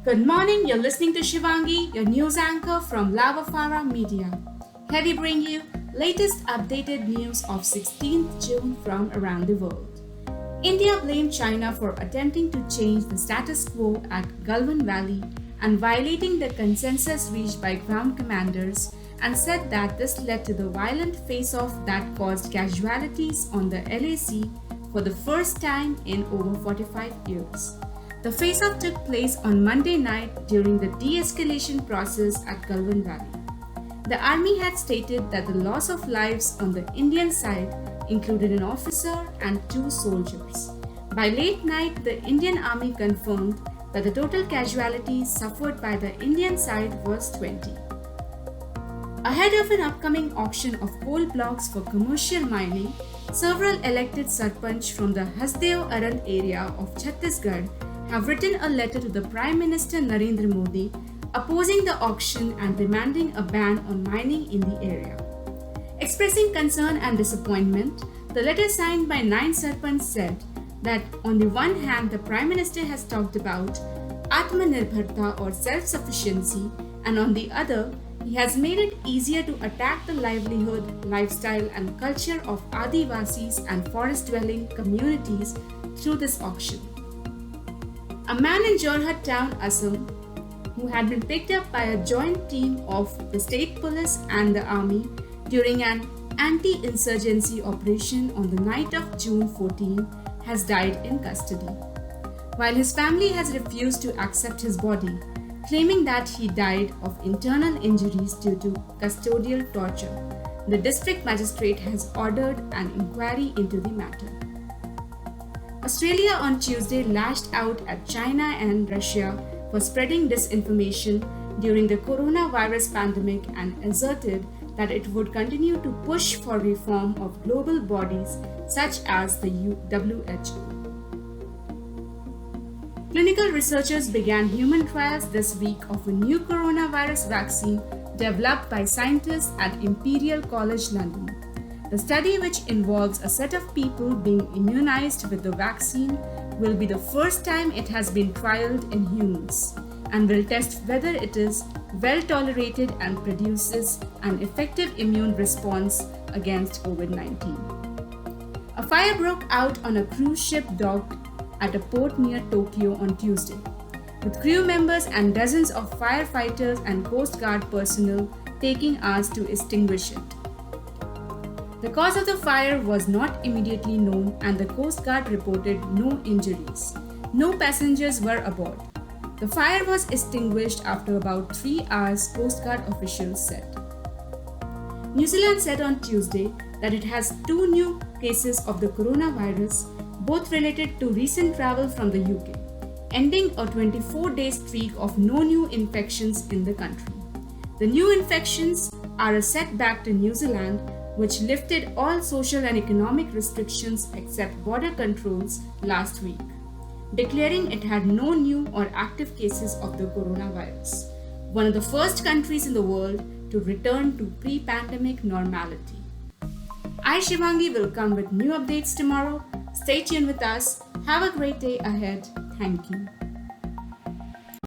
Good morning, you're listening to Shivangi, your news anchor from Lavafara Media. Here we bring you latest updated news of 16th June from around the world. India blamed China for attempting to change the status quo at Galwan Valley and violating the consensus reached by ground commanders and said that this led to the violent face-off that caused casualties on the LAC for the first time in over 45 years. The face-off took place on Monday night during the de-escalation process at Galwan Valley. The army had stated that the loss of lives on the Indian side included an officer and 2 soldiers. By late night, the Indian army confirmed that the total casualties suffered by the Indian side was 20. Ahead of an upcoming auction of coal blocks for commercial mining, several elected sarpanch from the Hasdeo Arand area of Chhattisgarh have written a letter to the Prime Minister Narendra Modi opposing the auction and demanding a ban on mining in the area. Expressing concern and disappointment, the letter signed by 9 sarpanch said that on the one hand the Prime Minister has talked about Atmanirbharta or self-sufficiency, and on the other he has made it easier to attack the livelihood, lifestyle and culture of Adivasis and forest-dwelling communities through this auction. A man in Jorhat town, Assam, who had been picked up by a joint team of the state police and the army during an anti-insurgency operation on the night of June 14, has died in custody. While his family has refused to accept his body, claiming that he died of internal injuries due to custodial torture, the district magistrate has ordered an inquiry into the matter. Australia on Tuesday lashed out at China and Russia for spreading disinformation during the coronavirus pandemic and asserted that it would continue to push for reform of global bodies such as the WHO. Clinical researchers began human trials this week of a new coronavirus vaccine developed by scientists at Imperial College London. The study, which involves a set of people being immunized with the vaccine, will be the first time it has been trialed in humans and will test whether it is well tolerated and produces an effective immune response against COVID-19. A fire broke out on a cruise ship docked at a port near Tokyo on Tuesday, with crew members and dozens of firefighters and Coast Guard personnel taking hours to extinguish it. The cause of the fire was not immediately known and the Coast Guard reported no injuries. No passengers were aboard. The fire was extinguished after about 3 hours, Coast Guard officials said. New Zealand said on Tuesday that it has 2 new cases of the coronavirus, both related to recent travel from the UK, ending a 24-day streak of no new infections in the country. The new infections are a setback to New Zealand, which lifted all social and economic restrictions except border controls last week, declaring it had no new or active cases of the coronavirus, one of the first countries in the world to return to pre-pandemic normality. I, Shivangi, will come with new updates tomorrow. Stay tuned with us. Have a great day ahead. Thank you.